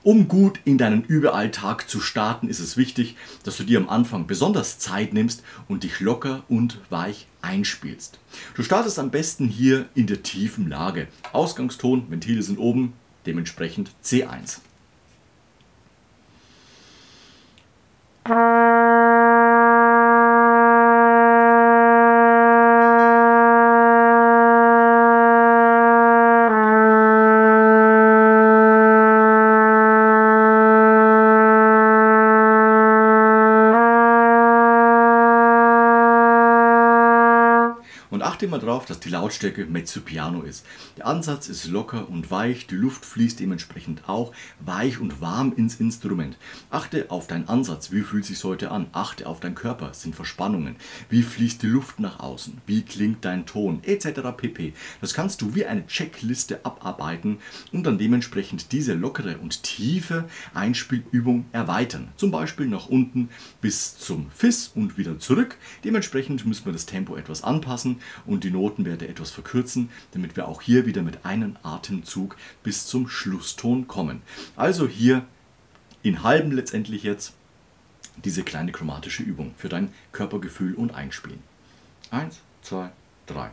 Um gut in deinen Übealltag zu starten, ist es wichtig, dass du dir am Anfang besonders Zeit nimmst und dich locker und weich einspielst. Du startest am besten hier in der tiefen Lage. Ausgangston, Ventile sind oben, dementsprechend C1. Und achte mal drauf, dass die Lautstärke mezzo piano ist. Der Ansatz ist locker und weich, die Luft fließt dementsprechend auch weich und warm ins Instrument. Achte auf deinen Ansatz, wie fühlt sich heute an? Achte auf deinen Körper, sind Verspannungen? Wie fließt die Luft nach außen? Wie klingt dein Ton? Etc. pp. Das kannst du wie eine Checkliste abarbeiten und dann dementsprechend diese lockere und tiefe Einspielübung erweitern. Zum Beispiel nach unten bis zum Fis und wieder zurück. Dementsprechend müssen wir das Tempo etwas anpassen und die Notenwerte etwas verkürzen, damit wir auch hier wieder mit einem Atemzug bis zum Schlusston kommen. Also hier in halben letztendlich jetzt diese kleine chromatische Übung für dein Körpergefühl und Einspielen. 1, 2, 3.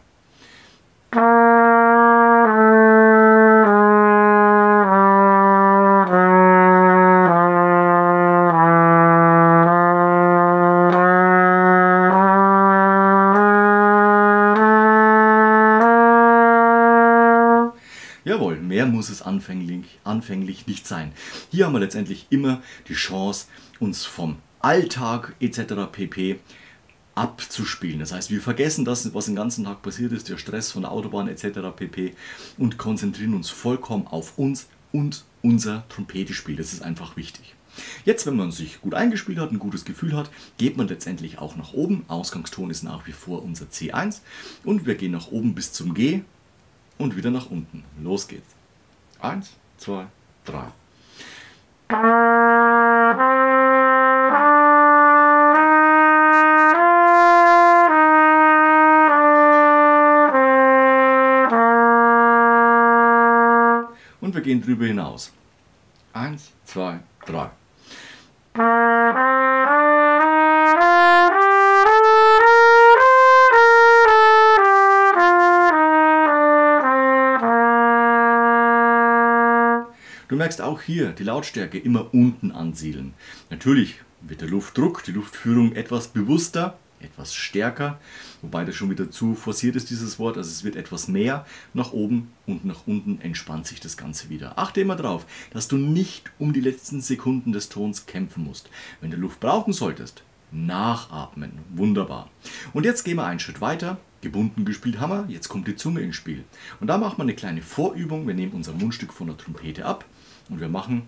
Jawohl, mehr muss es anfänglich nicht sein. Hier haben wir letztendlich immer die Chance, uns vom Alltag etc. pp. abzuspielen. Das heißt, wir vergessen das, was den ganzen Tag passiert ist, der Stress von der Autobahn etc. pp. Und konzentrieren uns vollkommen auf uns und unser Trompetespiel. Das ist einfach wichtig. Jetzt, wenn man sich gut eingespielt hat, ein gutes Gefühl hat, geht man letztendlich auch nach oben. Ausgangston ist nach wie vor unser C1 und wir gehen nach oben bis zum G. Und wieder nach unten. Los geht's. 1, 2, 3. Und wir gehen drüber hinaus. 1, 2, 3. Du merkst auch hier die Lautstärke immer unten ansiedeln. Natürlich wird der Luftdruck, die Luftführung etwas bewusster, etwas stärker, wobei das schon wieder zu forciert ist, dieses Wort, also es wird etwas mehr nach oben und nach unten entspannt sich das Ganze wieder. Achte immer darauf, dass du nicht um die letzten Sekunden des Tons kämpfen musst. Wenn du Luft brauchen solltest, nachatmen. Wunderbar. Und jetzt gehen wir einen Schritt weiter. Gebunden gespielt haben wir, jetzt kommt die Zunge ins Spiel. Und da machen wir eine kleine Vorübung. Wir nehmen unser Mundstück von der Trompete ab und wir machen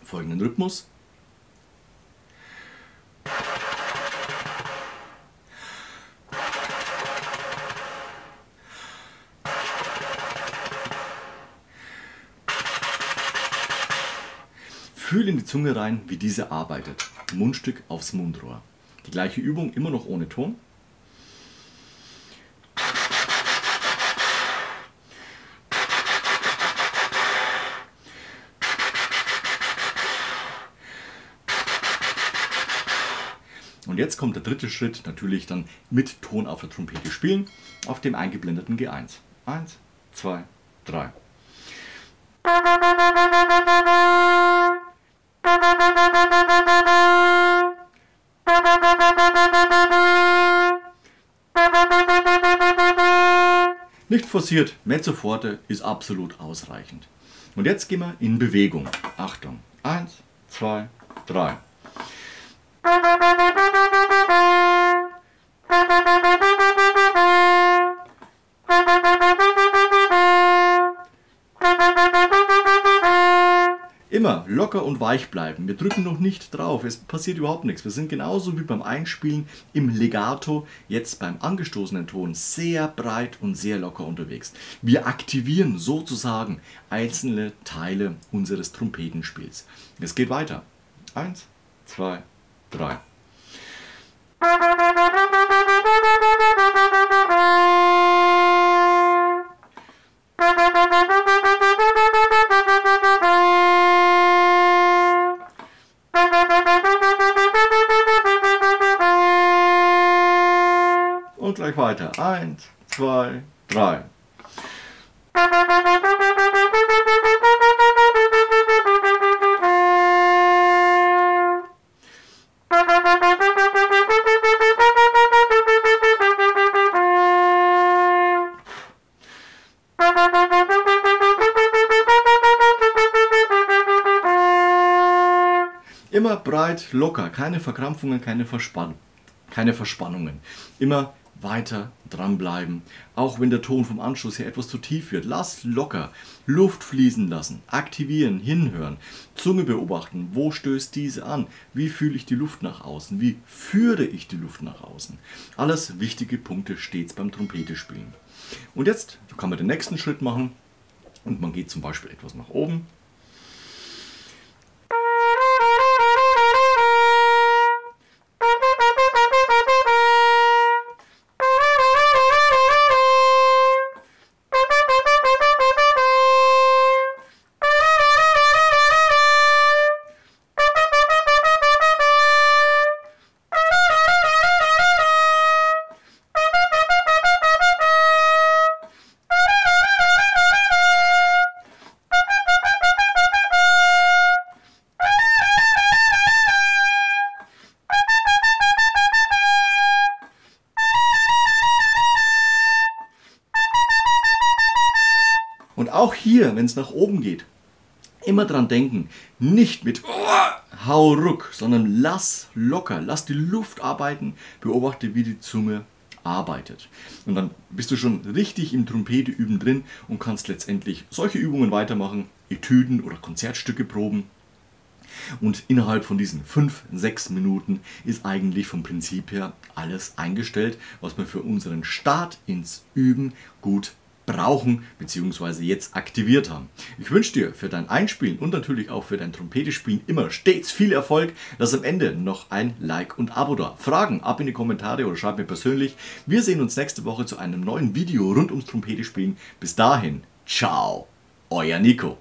folgenden Rhythmus. Fühl in die Zunge rein, wie diese arbeitet. Mundstück aufs Mundrohr. Die gleiche Übung, immer noch ohne Ton. Und jetzt kommt der dritte Schritt, natürlich dann mit Ton auf der Trompete spielen, auf dem eingeblendeten G1. 1, 2, 3. Nicht forciert, mezzo forte ist absolut ausreichend. Und jetzt gehen wir in Bewegung. Achtung. 1, 2, 3. Immer locker und weich bleiben. Wir drücken noch nicht drauf. Es passiert überhaupt nichts. Wir sind genauso wie beim Einspielen im Legato, jetzt beim angestoßenen Ton, sehr breit und sehr locker unterwegs. Wir aktivieren sozusagen einzelne Teile unseres Trompetenspiels. Es geht weiter. 1, 2, 3. gleich weiter. 1, 2, 3. Immer breit, locker, keine Verkrampfungen, keine Verspannungen. Immer weiter dranbleiben. Auch wenn der Ton vom Anschluss her etwas zu tief wird, lass locker, Luft fließen lassen, aktivieren, hinhören, Zunge beobachten, wo stößt diese an, wie fühle ich die Luft nach außen, wie führe ich die Luft nach außen. Alles wichtige Punkte stets beim Trompete spielen. Und jetzt kann man den nächsten Schritt machen und man geht zum Beispiel etwas nach oben. Und auch hier, wenn es nach oben geht, immer dran denken, nicht mit hau ruck, sondern lass locker, lass die Luft arbeiten, beobachte, wie die Zunge arbeitet. Und dann bist du schon richtig im Trompete-Üben drin und kannst letztendlich solche Übungen weitermachen, Etüden oder Konzertstücke proben. Und innerhalb von diesen 5, 6 Minuten ist eigentlich vom Prinzip her alles eingestellt, was wir für unseren Start ins Üben gut brauchen bzw. jetzt aktiviert haben. Ich wünsche dir für dein Einspielen und natürlich auch für dein Trompetespielen immer stets viel Erfolg. Lass am Ende noch ein Like und Abo da. Fragen ab in die Kommentare oder schreib mir persönlich. Wir sehen uns nächste Woche zu einem neuen Video rund ums Trompetespielen. Bis dahin, ciao, euer Nico.